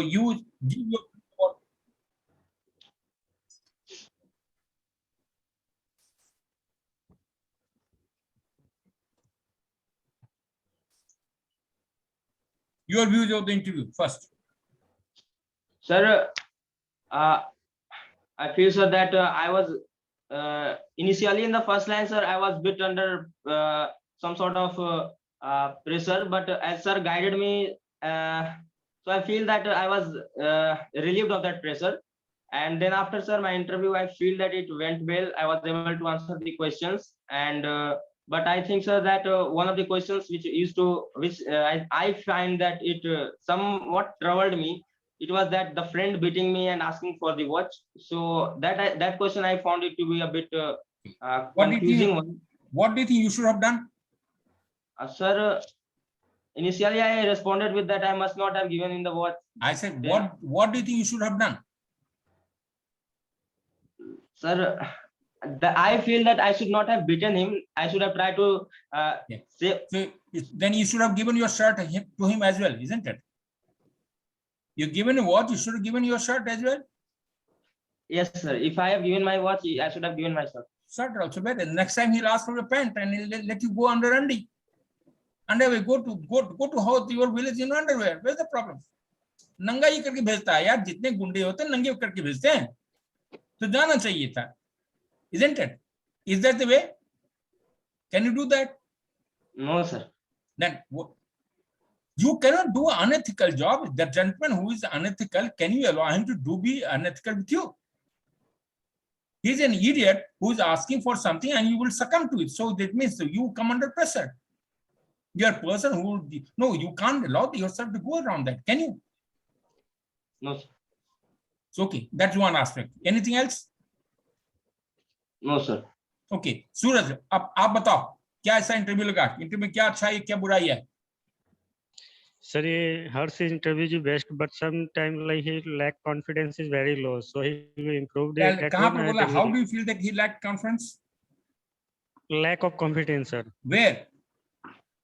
you give your views of the interview first. Sir, I feel, sir, that I was initially in the first line, sir, I was bit under some sort of pressure, but as sir guided me, so I feel that I was relieved of that pressure. And then after, sir, my interview, I feel that it went well. I was able to answer the questions, and but I think, sir, that one of the questions which I find that it somewhat troubled me. It was that the friend beating me and asking for the watch. So that question I found it to be a bit confusing one. What do you think you should have done? Sir, initially I responded with that I must not have given in the watch. I said, what do you think you should have done? Sir, I feel that I should not have beaten him. I should have tried to say. So then you should have given your shirt to him as well, isn't it? You given a watch, you should have given your shirt as well. Yes, sir. If I have given my watch, I should have given my shirt. Shirt also better. Next time he'll ask for a pant and he'll let you go under undie. Underwear, go to house your village in underwear. Where's the problem? नंगा ही करके भेजता है यार, जितने गुंडे होते हैं नंगे करके भेजते हैं, तो जाना चाहिए था, isn't it? Is that the way? Can you do that? No, sir. Then you cannot do an unethical job. The gentleman who is unethical, can you allow him to be unethical with you? He's an idiot who is asking for something and you will succumb to it. So that means you come under pressure. You are a person who, no, you can't allow yourself to go around that. Can you? No, sir. So, okay, that's one aspect. Anything else? No, sir. Okay, Suraj, अब आप बताओ क्या ऐसा interview लगा? Interview में क्या अच्छा है, क्या बुराई है? Sir, Harsh interview is best, but sometimes like he lack confidence is very low, so he will improve the. कहाँ पर बोला? How do you feel that he lacked confidence? Lack of confidence, sir. Where?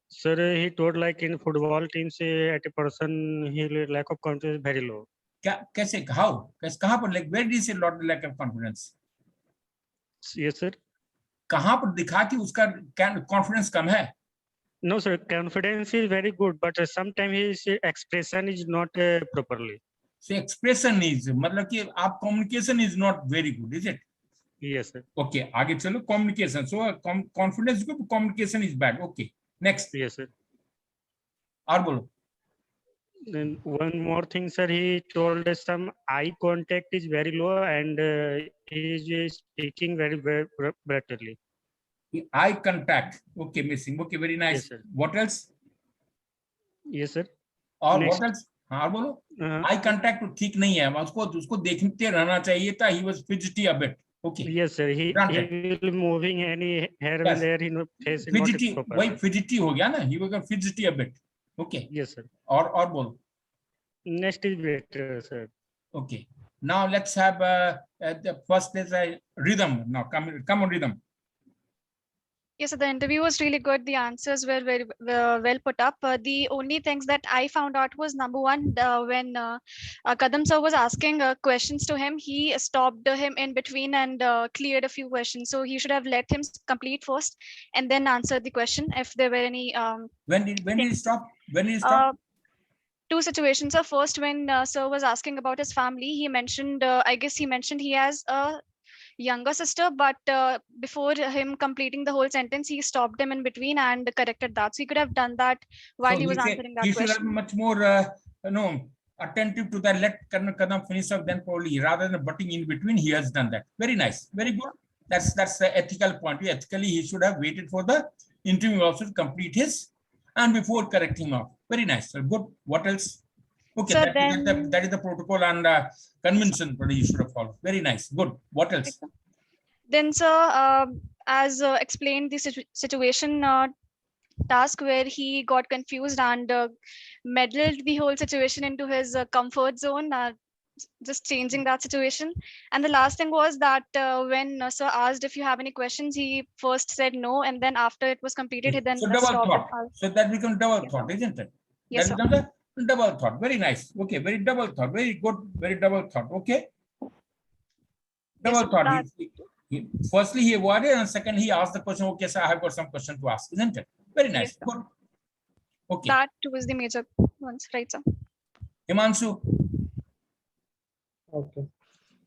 Sir, he told like in football teams at a person he lack of confidence very low. क्या कैसे? How? कहाँ पर? Like where did he say lack of confidence? Yes, sir. कहाँ पर दिखा कि उसका confidence कम है? No, sir. Confidence is very good, but sometimes his expression is not properly. So expression is, मतलब कि आप communication is not very good, is it? Yes, sir. Okay, आगे चलो communication. So confidence good, communication is bad. Okay, next. Yes, sir. और बोलो. Then one more thing, sir. He told us some eye contact is very low and he is speaking very brightly. Eye contact. Okay, missing. Okay, very nice. Yes, sir. What else? Yes, sir. और Next. what else? हाँ बोलो. Eye contact तो ठीक नहीं है. उसको देखते रहना चाहिए था. He was fidgety a bit. Okay. Yes, sir. He will moving any hair and there he no face. Fidgety. वही fidgety हो गया ना. He was fidgety a bit. Okay. Yes, sir. और बोलो. Next is better, sir. Okay. Now let's have the first is rhythm. Now come on rhythm. Yes, so the interview was really good. The answers were very well put up. The only things that I found out was number one, when Kadam sir was asking questions to him, he stopped him in between and cleared a few questions. So he should have let him complete first and then answer the question if there were any. When did he stop? When did he stop? Two situations. So first, when sir was asking about his family, he mentioned, I guess he mentioned he has a younger sister, but before him completing the whole sentence, he stopped him in between and corrected that. So he could have done that while So he was answering that he question. should have been much more attentive to that. Let Kadam finish up, then probably rather than butting in between, he has done that. Very nice, very good. That's the ethical point. Ethically, he should have waited for the interview also to complete his and before correcting off. Very nice. So good. What else? Okay, So that is the protocol and convention that you should have followed. Very nice. Good. What else? Then, sir, as explained the situation task where he got confused and meddled the whole situation into his comfort zone, just changing that situation. And the last thing was that when sir asked if you have any questions, he first said no, and then after it was completed, he then So double stopped. thought. So that becomes double thought, isn't it? Yes, That sir. becomes Double thought. Very nice. Okay, very double thought. Very good. Very double thought. Okay. Double Yes, thought. that- Firstly, he avoided, and second, he asked the question. Okay, sir, I have got some question to ask, isn't it? Very nice. Yes, sir. Good. Okay. That too is the major ones, right, sir? Himanshu. Okay.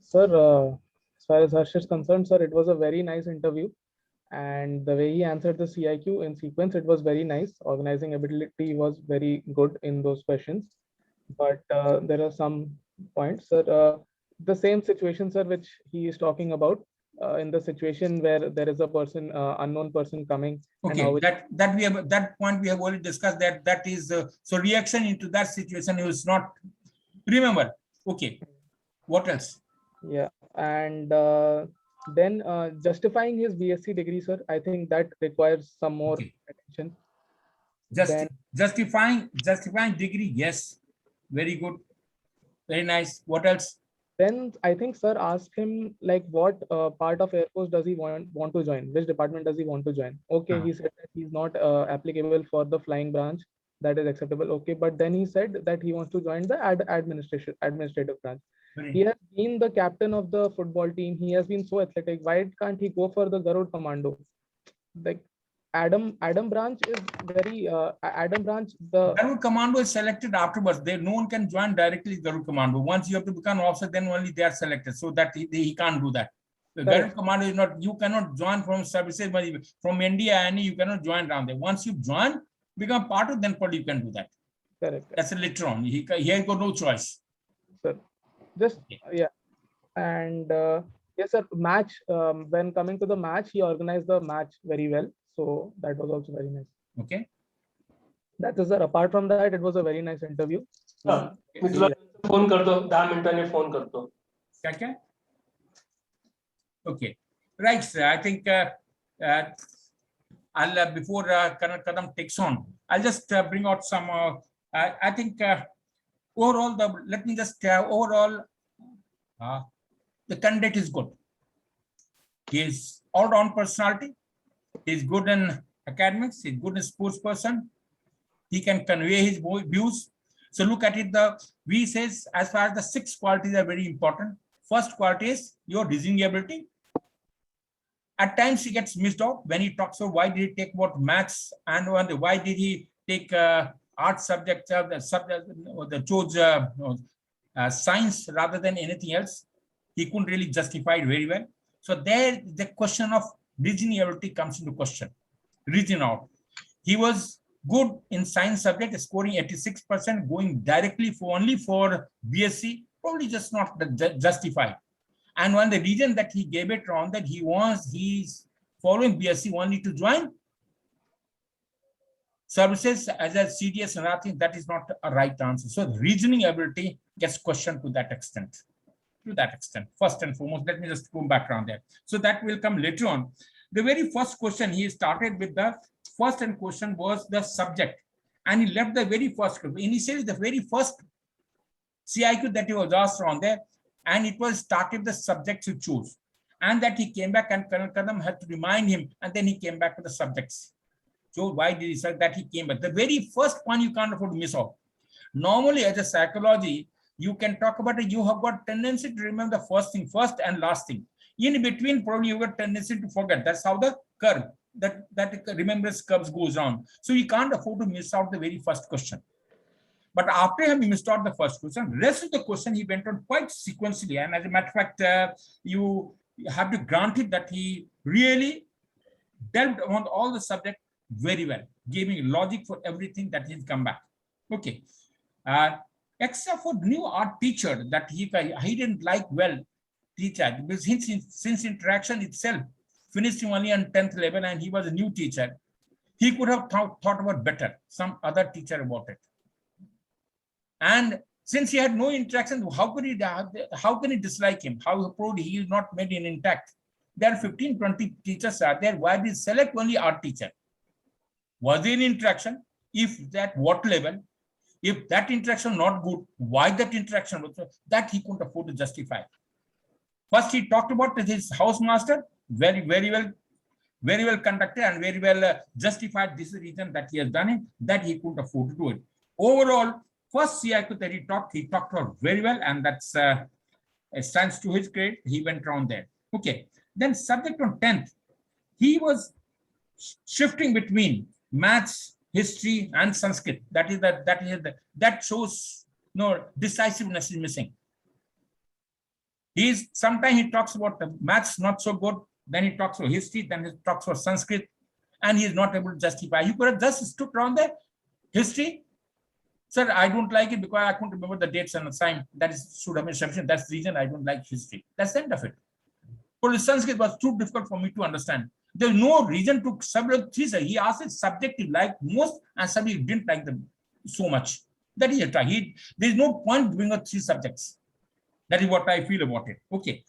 Sir, as far as Harsh is concerned, sir, it was a very nice interview. And the way he answered the CIQ in sequence, it was very nice. Organizing ability was very good in those questions. But there are some points, sir. The same situation, sir, which he is talking about, in the situation where there is a person, unknown person coming. and Okay, how it- that we have, that point we have already discussed. That is so reaction into that situation is not. Remember. Okay. What else? Yeah, and then justifying his BSc degree, sir, I think that requires some more Okay. attention. Just Then- justifying degree. Yes. Very good. Very nice. What else? Then I think, sir, ask him like what part of Air Force does he want to join? Which department does he want to join? Okay, he said that he's not applicable for the flying branch. That is acceptable. Okay, but then he said that he wants to join the administrative branch. Very- He has been the captain of the football team. He has been so athletic. Why can't he go for the Garud Commando? Like Adam Branch is very Adam Branch. The Garud Commando is selected afterwards. No one can join directly Garud Commando. Once you have to become officer, then only they are selected. So that he can't do that. The Garud Correct. Commando is not. You cannot join from services, but from India, and you cannot join down there. Once you join, become part of, then probably you can do that. correct. That's a later on. He has got no choice. Just yeah, and yes, sir. Match. When coming to the match, he organized the match very well. So that was also very nice. Okay. That is, sir. Apart from that, it was a very nice interview. हा, मी तुला phone करतो 10 मिनिटांनी phone करतो. Okay. Okay. Right, sir. I think I'll before Colonel Kadam takes on, I'll just bring out some. I think overall, let me just overall, the candidate is good. He is all-round personality. He's good in academics. He's good in sports person. He can convey his views. So look at it. We says as far as the 6 qualities are very important. First quality is your reasoning ability. At times he gets missed out when he talks about why did he take what maths and why did he take art subject, the subject, the chose science rather than anything else. He couldn't really justify it very well. So there the question of reasoning ability comes into question. Reason out. He was good in science subject, scoring 86%, going directly only for BSc, probably just not justified. And one the reason that he gave it wrong, that he's following BSc only to join services as a CDS, and I think that is not a right answer. So reasoning ability gets questioned to that extent. To that extent, first and foremost, let me just go back around there. So that will come later on. The very first question he started with, the first and question was the subject, and he left the very first. Initially, the very first CIQ that he was asked on there, and it was started the subjects he chose, and that he came back and Colonel Kadam had to remind him, and then he came back with the subjects. So why did he say that he came back? The very first one you can't afford to miss out. Normally, as a psychology, you can talk about it. You have got tendency to remember the first thing first and last thing. In between, probably you got tendency to forget. That's how the curve, that remembrance curves goes on. So you can't afford to miss out the very first question. But after having missed out the first question, rest of the question he went on quite sequentially. And as a matter of fact, you have to grant it that he really delved on all the subject very well, giving logic for everything that he's come back. Okay. Except for new art teacher that he didn't like well teacher, because since interaction itself finished him only on 10th level and he was a new teacher, he could have thought about better, some other teacher about it. And since he had no interaction, how can he dislike him? How probably he is not made in intact? There are 15, 20 teachers are there. Why did he select only art teacher? Was there an interaction? If that, what level? If that interaction not good, why that interaction was that he couldn't afford to justify. First, he talked about his housemaster, very well conducted and very well justified this reason that he has done it, that he couldn't afford to do it. Overall, first CIQ that he talked about very well, and that's stands to his credit. He went around there. Okay. Then subject on 10th, he was shifting between maths, history, and Sanskrit. That shows no decisiveness is missing. Sometimes he talks about the maths not so good, then he talks about history, then he talks about Sanskrit, and he is not able to justify. He could have just stood around there. History, sir, I don't like it because I couldn't remember the dates and the time. That should have been sufficient. That's the reason I don't like history. That's the end of it. But the Sanskrit was too difficult for me to understand. There's no reason to subject three. He asked it subject he liked most, and subject he didn't like them so much. That is it. There's no point doing a 3 subjects. That is what I feel about it. Okay.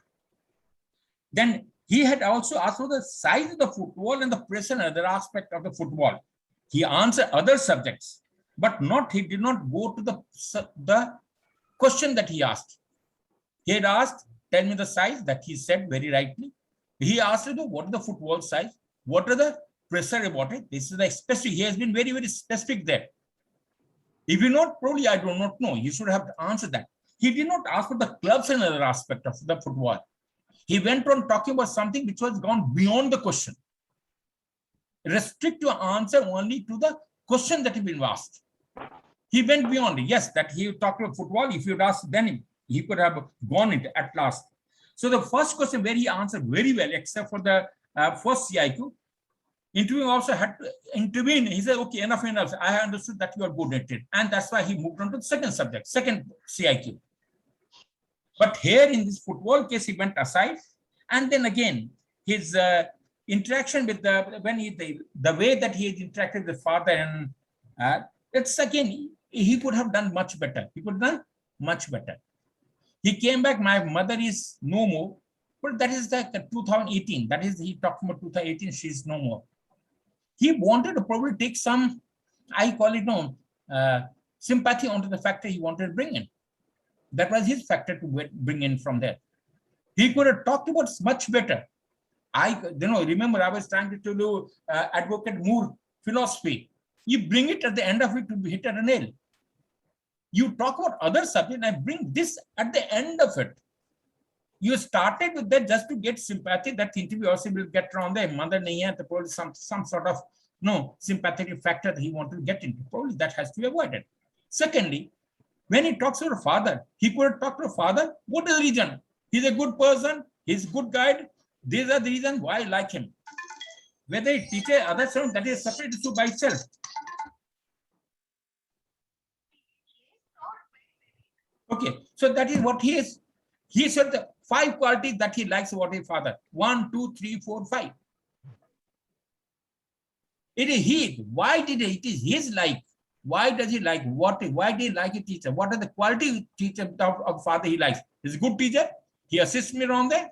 Then he had also asked for the size of the football and the pressure and other aspect of the football. He answered other subjects, but he did not go to the question that he asked. He had asked, tell me the size, that he said very rightly. He asked him, what is the football size? What are the pressure about it? This is the specific. He has been very, very specific there. If you not, probably I do not know. You should have answered that. He did not ask for the clubs and other aspect of the football. He went on talking about something which was gone beyond the question. Restrict your answer only to the question that has been asked. He went beyond it. Yes, that he talked about football. If you'd asked then he could have gone it at last. So the first question where he answered very well, except for the first CIQ, interviewing also had to intervene. He said, okay, enough. I understood that you are good at it. And that's why he moved on to the second subject, second CIQ. But here in this football case, he went aside. And then again, his interaction with the way that he had interacted with father, and it's again, he could have done much better. He could have done much better. He came back, my mother is no more. But that is the 2018. That is, he talked about 2018, she's no more. He wanted to probably take some, I call it sympathy onto the factor he wanted to bring in. That was his factor to bring in from there. He could have talked about much better. Remember I was trying to tell you Advocate Moore philosophy. You bring it at the end of it to hit at a nail. You talk about other subject and bring this at the end of it. You started with that just to get sympathy. That interview also will get around there. Mother nahi hai, probably some sort of sympathetic factor that he wanted to get into. Probably that has to be avoided. Secondly, when he talks about a father, he could have talked to a father. What is the reason? He's a good person. He's a good guide. These are the reasons why I like him. Whether he teaches other students, that is separate issue by itself. Okay, so that is what he is. He said the 5 qualities that he likes about his father. 1, 2, 3, 4, 5. It is he. Why did it is his like? Why does he like what? Why did he like a teacher? What are the qualities teacher of father he likes? He's a good teacher. He assists me around there.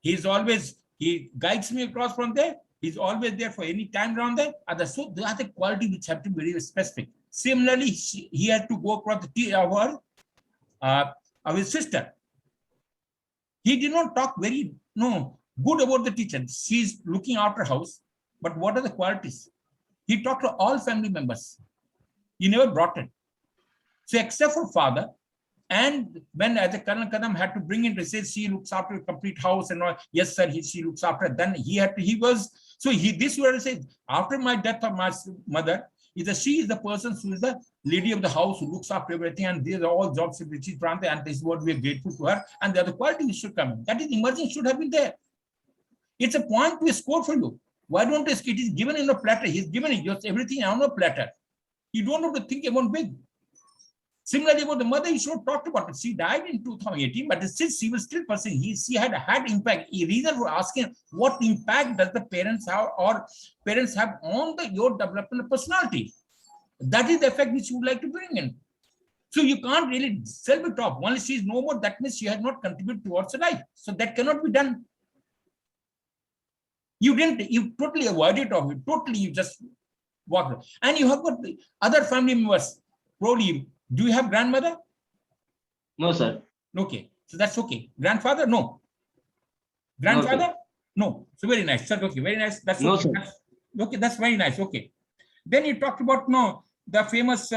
He guides me across from there. He's always there for any time around there. So there are the qualities which have to be very specific. Similarly, he had to go across the of his sister. He did not talk very good about the teacher. She's looking after house, but what are the qualities? He talked to all family members. He never brought it. So except for father, and when the Colonel Kadam had to bring in to say she looks after a complete house and all, yes sir, she looks after. Then this would say after my death of my mother, she is the person who is the lady of the house who looks after everything, and these are all jobs which she's granted, and this is what we are grateful to her, and the other qualities should come in. That is emerging, should have been there. It's a point to score for you. Why don't it is given in a platter? He's given it just everything on a platter. You don't have to think about big. Similarly about the mother, you should have talked about it. She died in 2018, but since she was still pursuing, she had impact. A reason for asking what impact does the parents have or parents have on your development of personality. That is the effect which you would like to bring in. So you can't really self it off. Only she is no more, that means she has not contributed towards her life. So that cannot be done. You totally avoided of it. Totally, you just walked. And you have got the other family members. Probably, do you have grandmother? No, sir. Okay, so that's okay. Grandfather? No. Grandfather? No. So very nice, sir. Okay, very nice. That's no, okay. Sir. Okay, that's very nice. Okay. Then you talked about the famous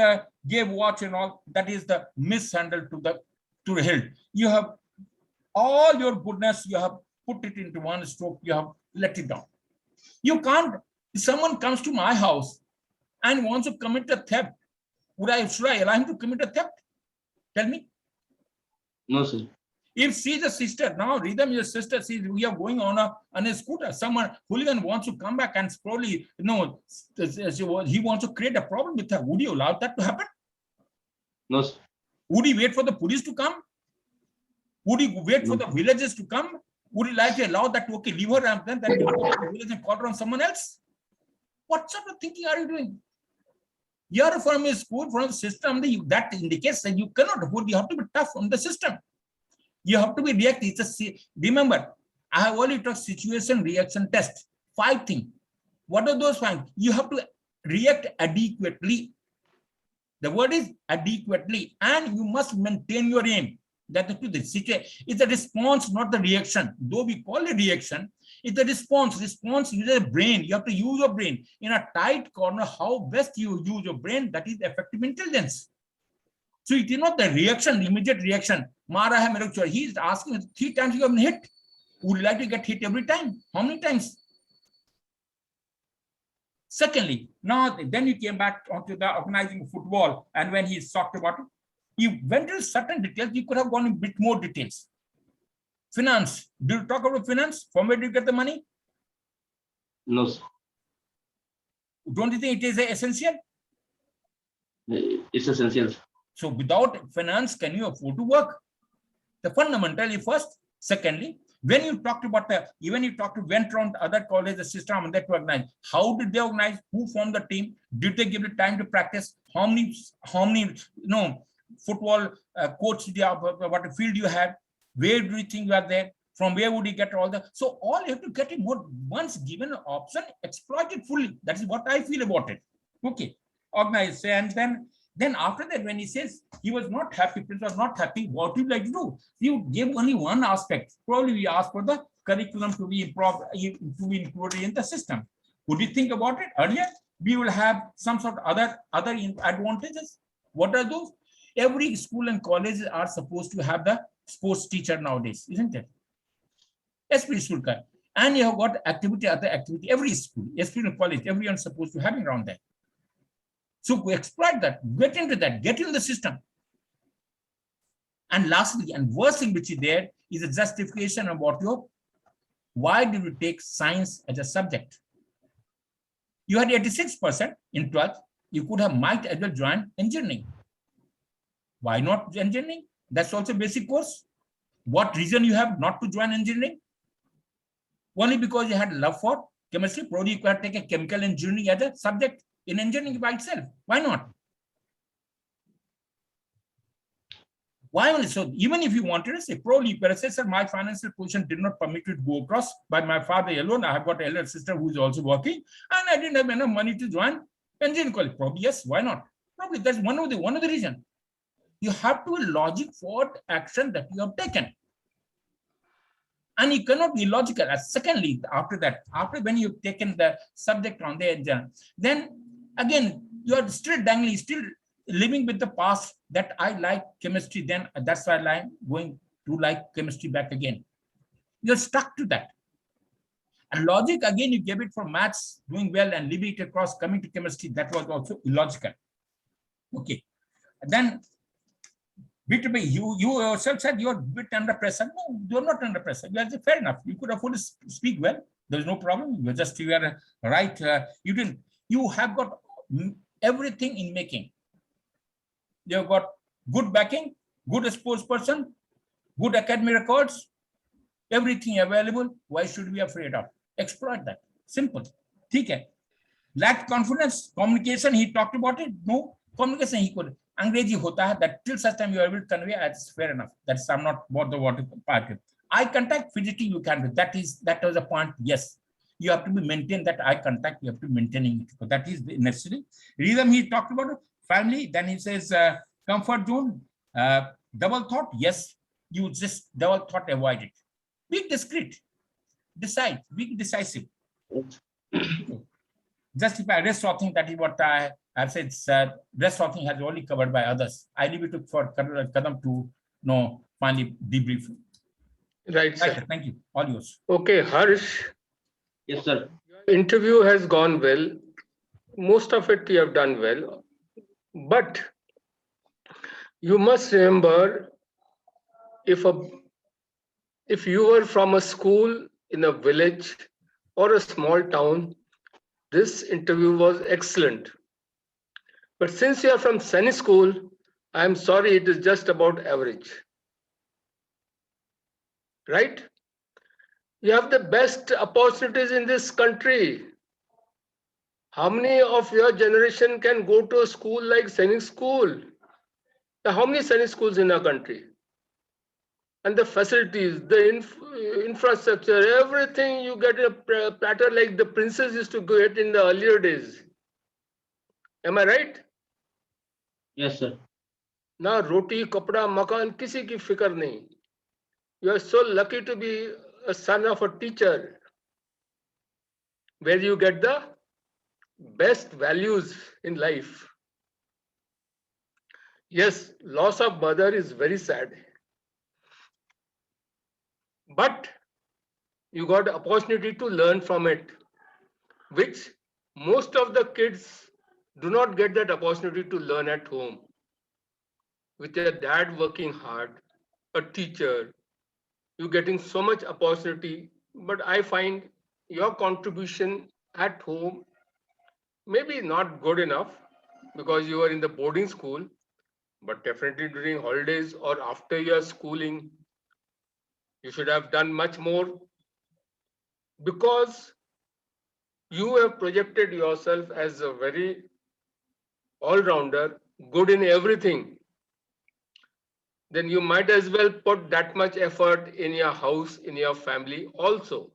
gave watch and all. That is the mishandle to the hilt. You have all your goodness, you have put it into one stroke, you have let it down. You can't, if someone comes to my house and wants to commit a theft, should I allow him to commit a theft? Tell me. No, sir. If she's a sister, now Rhythm, your sister, we are going on a scooter. Someone hooligan wants to come back and probably, he wants to create a problem with her. Would you allow that to happen? No, sir. Would you wait for the police to come? Would you wait for the villagers to come? Would you like to allow that to, okay, leave her and then you go to the village and call her on someone else? What sort of thinking are you doing? You are from a school, from a system that indicates that you cannot afford, you have to be tough on the system. You have to be reactive. Remember, I have already talked situation reaction test. 5 things. What are those 5? You have to react adequately. The word is adequately, and you must maintain your aim. That is to the situation. It's a response, not the reaction. Though we call it reaction, it's a response. Response uses a brain. You have to use your brain in a tight corner. How best you use your brain, that is effective intelligence. So it is not the reaction, immediate reaction. Mara hai mere ko, he is asking 3 times you have been hit. Would you like to get hit every time? How many times? Secondly, now then you came back onto the organizing football, and when he talked about it, you went into certain details. You could have gone in a bit more details. Finance. Do you talk about finance? From where do you get the money? No, sir. Don't you think it is essential? It's essential. So without finance, can you afford to work? The fundamentally first. Secondly, when you talked about even you talked to went around other colleges system and that to organize, how did they organize? Who formed the team? Did they give it time to practice? How many football courts did you have? What field you had? Where do you think you are there? From where would you get all the? So all you have to get it more. Once given an option, exploit it fully. That is what I feel about it. Okay, organize. And then after that, when he says he was not happy, Prince was not happy, what would you like to do? You gave only one aspect. Probably we asked for the curriculum to be included in the system. Would you think about it earlier? We will have some sort of other advantages. What are those? Every school and college are supposed to have the sports teacher nowadays, isn't it? Esprit school. And you have got activity, other activity, every school, esprit and college, everyone is supposed to have it around that. So we exploit that, get into that, get in the system. And lastly, and worst thing which is there is a justification about why did you take science as a subject? You had 86% in 12th. You could have might as well join engineering. Why not engineering? That's also basic course. What reason you have not to join engineering? Only because you had love for chemistry. Probably you could take a chemical engineering as a subject in engineering by itself. Why not? Why only? So even if you wanted to say, probably you could say, sir, my financial position did not permit me to go across by my father alone. I have got an elder sister who is also working, and I didn't have enough money to join engineering college. Probably yes. Why not? Probably that's one of the reasons. You have to logic for action that you have taken. And you cannot be logical. Secondly, after that, after when you've taken the subject on the exam, then again, you are still dangling, still living with the past that I like chemistry, then that's why I'm going to like chemistry back again. You're stuck to that. And logic, again, you gave it for maths, doing well and leaving it across, coming to chemistry, that was also illogical. Okay. And then you yourself said you're a bit under pressure. No, you're not under pressure. You are fair enough. You could afford to speak well. There's no problem. You are right. You have got everything in making. You have got good backing, good sports person, good academic records, everything available. Why should we be afraid of? Exploit that. Simple. Okay. Lack confidence, communication. He talked about it. No communication. He could. Angrezi hota hai, that till such time you are able to convey, that's fair enough. That's I'm not about the water part. Eye contact, fidgeting you can do. That was a point. Yes, you have to be maintain that eye contact. You have to maintain it. So that is necessary. Rhythm he talked about family. Then he says comfort zone, double thought. Yes, you just double thought, avoid it. Be discreet. Decide. Be decisive. Justify rest of things. That is what as I said, rest of thing has already covered by others. I leave it for Kadam to finally debrief. Right, sir. Right, thank you. All yours. Okay, Harsh, Yes, sir. interview has gone well. Most of it you have done well. But you must remember, if you were from a school in a village or a small town, this interview was excellent. But since you are from Sunny School, I am sorry, it is just about average. Right? You have the best opportunities in this country. How many of your generation can go to a school like Sainik School? How many Sainik schools in our country? And the facilities, the infrastructure, everything you get a platter like the princess used to get in the earlier days. Am I right? Yes, sir. Now roti, kapda, makan, kisi ki fikar nahi. You are so lucky to be a son of a teacher, where you get the best values in life. Yes, loss of mother is very sad. But you got opportunity to learn from it, which most of the kids do not get that opportunity to learn at home. With your dad working hard, a teacher, you getting so much opportunity. But I find your contribution at home maybe not good enough because you are in the boarding school, but definitely during holidays or after your schooling, you should have done much more, because you have projected yourself as a very all-rounder, good in everything. Then you might as well put that much effort in your house, in your family also.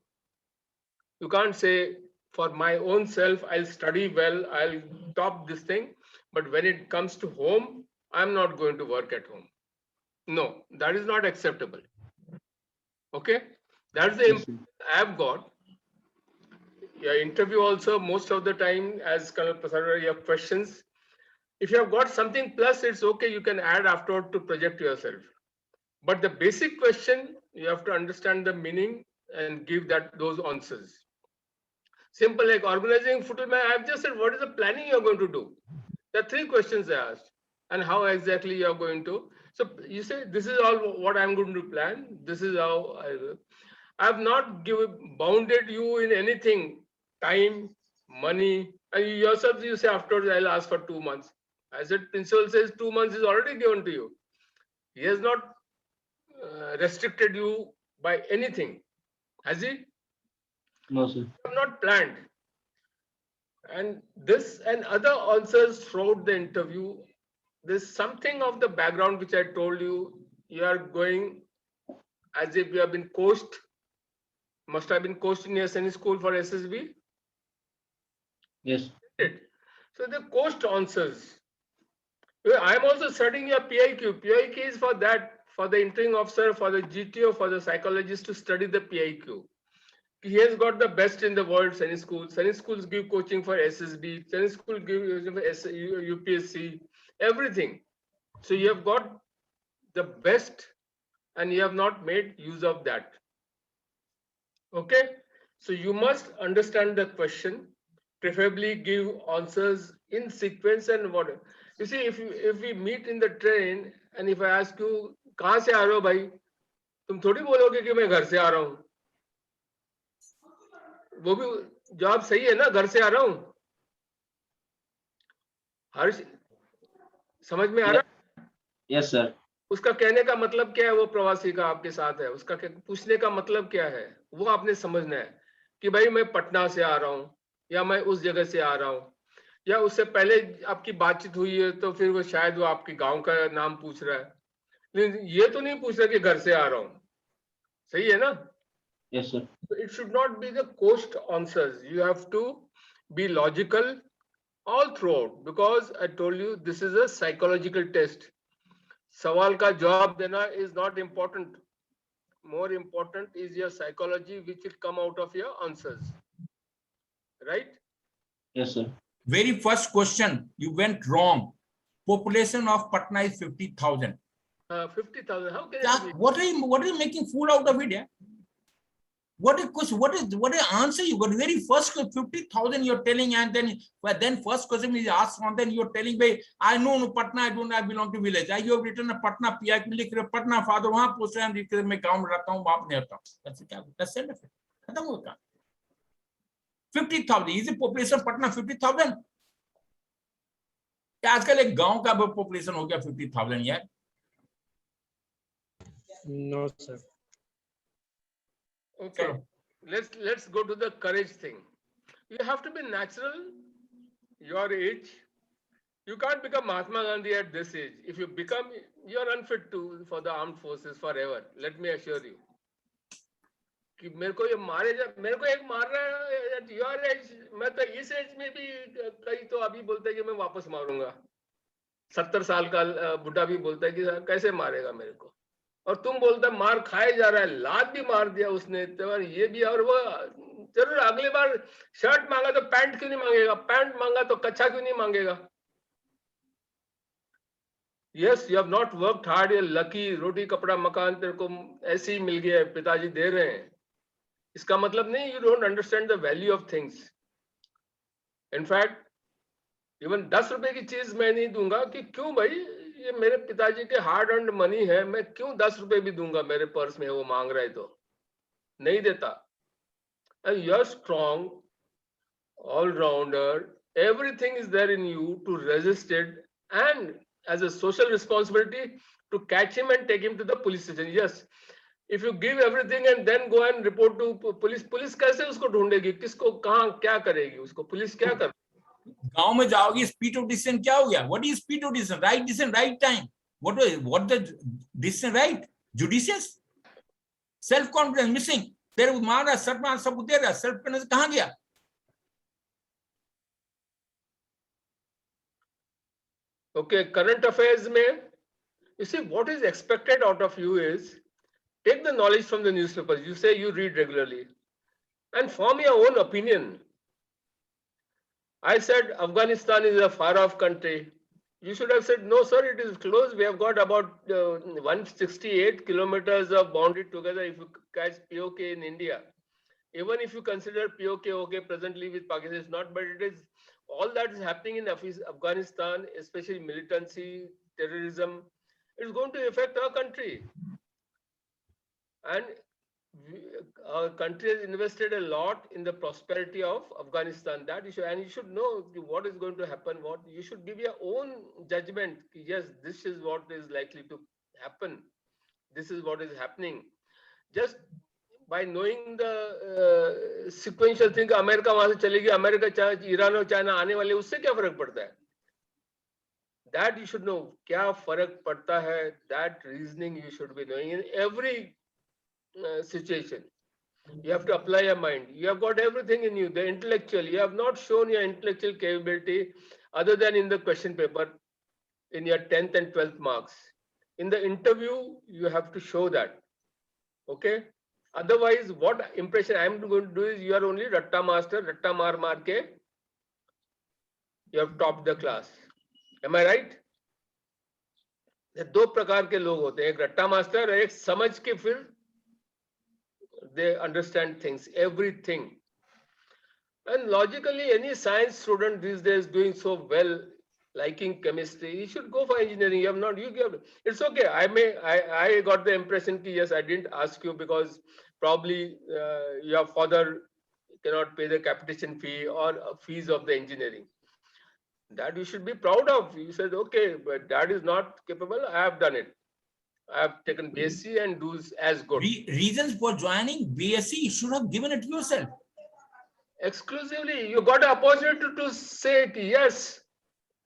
You can't say, for my own self, I'll study well, I'll top this thing, but when it comes to home, I'm not going to work at home. No, that is not acceptable. Okay, that's the Yes, sir. I've got. Your interview also, most of the time, as Colonel Prasad, your questions, if you have got something plus, it's okay, you can add afterward to project yourself. But the basic question, you have to understand the meaning and give those answers. Simple, like organizing football match. I've just said, what is the planning you're going to do? There are 3 questions I asked, and how exactly you're going to. So you say, this is all what I'm going to plan. This is how I will. I have not bounded you in anything, time, money. And you yourself, you say afterwards, I'll ask for 2 months. I said, principal says 2 months is already given to you. He has not restricted you by anything. Has he? No, sir. You have not planned. And this and other answers throughout the interview, there's something of the background which I told you. You are going as if you have been coached, must have been coached in your Sunny School for SSB. Yes. So the coached answers. I'm also studying your PIQ. PIQ is for that, for the entering officer, for the GTO, for the psychologist to study the PIQ. He has got the best in the world, Sunny Schools. Sunny Schools give coaching for SSB. Sunny School give UPSC, everything. So you have got the best and you have not made use of that. Okay? So you must understand the question, preferably give answers in sequence and whatever. You see, if we meet in the train and if I ask you, कहाँ से आ रहे हो भाई? तुम थोड़ी बोलोगे कि मैं घर से आ रहा हूँ. वो भी जवाब सही है ना, घर से आ रहा हूं. हर्ष, समझ में आ रहा है? Yes, sir. उसका कहने का मतलब क्या है? वो प्रवासी का आपके साथ है, उसका पूछने का मतलब क्या है वो आपने समझना है कि भाई मैं पटना से आ रहा हूं या मैं उस जगह से आ रहा हूं, या उससे पहले आपकी बातचीत हुई है तो फिर वो शायद वो आपके गांव का नाम पूछ रहा है, लेकिन ये तो नहीं पूछ रहा कि घर से आ रहा हूं. सही है ना? Yes, sir. It should not be the coached answers. You have to be logical all throughout, because I told you this is a psychological test. सवाल का जवाब देना is not important. More important is your psychology, which will come out of your answers. Right? Yes, sir. Very first question, you went wrong. Population of Patna is 50,000. 50,000. How can Yeah, it be? what are you making fool out of it? Yeah? What is question? What is answer you got? Very first 50,000 you're telling, and then first question is asked, and then you're telling, I know no Patna, I belong to village. You have written a Patna, Patna, father, वहाँ post and मैं गाँव में रहता हूँ, बाप नहीं रहता हूँ. That's the end of it. खत्म हो गया. 50,000 is the population Patna 50,000. आजकल एक गांव का पॉपुलेशन हो गया 50,000 यार. No, sir. Okay, Chalo. let's go to the courage thing. You have to be natural, your age. You can't become Mahatma Gandhi at this age. If you become, you're unfit for the armed forces forever. Let me assure you. कि मेरे को ये मारे जा, मेरे को एक मार रहा है at your age, मैं तो इस एज में भी कई तो अभी बोलते हैं कि मैं वापस मारूंगा. 70 साल का बुढ़ा भी बोलता है कि कैसे मारेगा मेरे को. और तुम बोलता है मार खाए जा रहा है, लात भी मार दिया उसने, तो ये भी. और वो जरूर अगली बार शर्ट मांगा तो पैंट क्यों नहीं मांगेगा, पैंट मांगा तो कच्छा क्यों नहीं मांगेगा. Yes, you have not worked hard, you lucky, रोटी कपड़ा मकान तेरे को ऐसे ही मिल गया है, पिताजी दे रहे हैं. इसका मतलब नहीं you don't understand the value of things. In fact even 10 रुपए की चीज मैं नहीं दूंगा कि क्यों भाई, ये मेरे पिताजी के हार्ड अर्न्ड मनी है, मैं क्यों 10 रुपए भी दूंगा, मेरे पर्स में वो मांग रहे तो नहीं देता. And you're strong, all-rounder, everything is there in you to resist it, and as a social responsibility to catch him and take him to the police station. Yes, if you give everything and then go and report to police, police कैसे उसको ढूंढेगी, किसको कहाँ क्या करेगी, उसको police क्या कर. गांव में जाओगे, स्पीड ऑफ डिसीजन क्या हो गया? What is speed of decision? Right decision, right time. What the decision right? Judicious. Self confidence missing. तेरे मारा सर मार सब दे रहा, सेल्फ कॉन्फिडेंस कहां गया? Okay, current affairs में, you see what is expected out of you is take the knowledge from the newspapers. You say you read regularly and form your own opinion. I said Afghanistan is a far off country. You should have said, no, sir, it is close. We have got about 168 kilometers of boundary together if you catch POK in India. Even if you consider POK okay presently with Pakistan, it's not, but it is all that is happening in Afghanistan, especially militancy, terrorism, is going to affect our country. And our country has invested a lot in the prosperity of Afghanistan. That issue, and you should know what is going to happen. What you should give your own judgment. Yes, this is what is likely to happen. This is what is happening. Just by knowing the sequential thing, America वहां से चलेगी, America, Iran और China आने वाले, उससे क्या फर्क पड़ता है? That you should know. क्या फर्क पड़ता है? That reasoning you should be knowing in every situation. You have to apply your mind. You have got everything in you, the intellectual. You have not shown your intellectual capability other than in the question paper in your 10th and 12th marks. In the interview, you have to show that. Okay? Otherwise, what impression I am going to do is you are only ratta master, ratta mar ke. You have topped the class. Am I right? दो प्रकार के लोग होते हैं, एक रट्टा master और एक समझ के फिर they understand things, everything. And logically, any science student these days doing so well, liking chemistry, you should go for engineering. You have not, you give, it's okay. I got the impression that yes, I didn't ask you because probably your father cannot pay the capitation fee or fees of the engineering. That you should be proud of. You said, okay, but dad is not capable. I have done it. I have taken BSc and do as good. Reasons for joining BSc, you should have given it yourself. Exclusively, you got an opportunity to say it. Yes,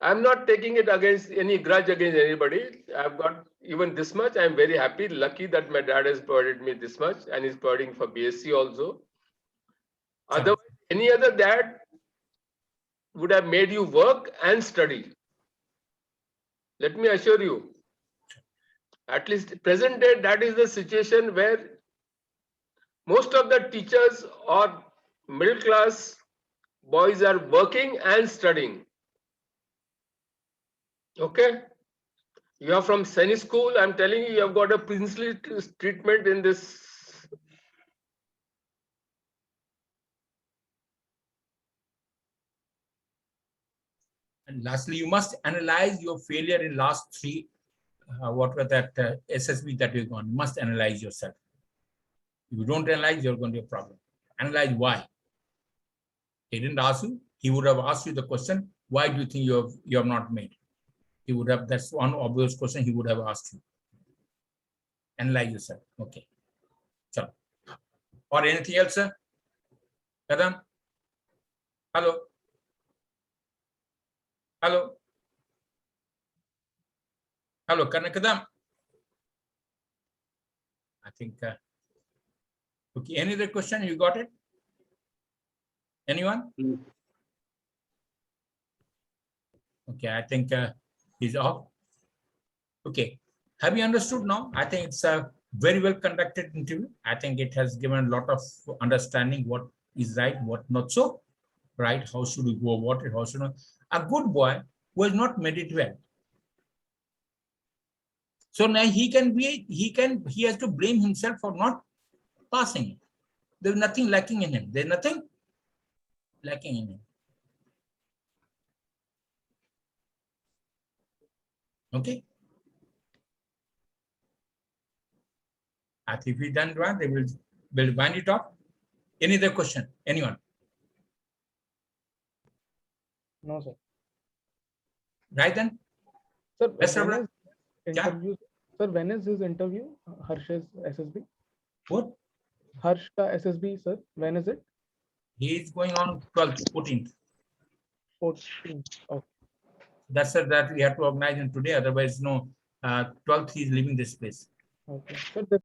I'm not taking it against any grudge against anybody. I've got even this much. I'm very happy, lucky that my dad has provided me this much and is providing for BSc also. Otherwise, any other dad would have made you work and study. Let me assure you, at least present day, that is the situation where most of the teachers or middle class boys are working and studying. Okay. You are from Seni school. I'm telling you, you have got a princely treatment in this. And lastly, you must analyze your failure in last three, what were that SSB that you're going. You must analyze yourself. If you don't analyze, you're going to be a problem. Analyze why. He didn't ask you. He would have asked you the question, why do you think you have not made? He would have, that's one obvious question he would have asked you. Analyze yourself. Okay. So, or anything else, sir? Kadam? Hello? Hello? Hello, Kadam? I think, okay, any other question? You got it? Anyone? Okay, I think he's off. Okay, have you understood now? I think it's a very well conducted interview. I think it has given a lot of understanding what is right, what not so, right? How should we go about it? How should not? A good boy who has not made it well. So now he has to blame himself for not passing it. There's nothing lacking in him. There's nothing lacking in him. Okay. I think if we done one, they will wind it up. Any other question? Anyone? No, sir. Right then? Sir, Yes, sir. when is Yeah. interview? Sir, when is his interview? Harsh's SSB? What? Harsh ka SSB, sir. When is it? He is going on 12th, 14th. 14. Okay. That's it that we have to organize him today. Otherwise, no, 12th he is leaving this place. Okay. Sir, this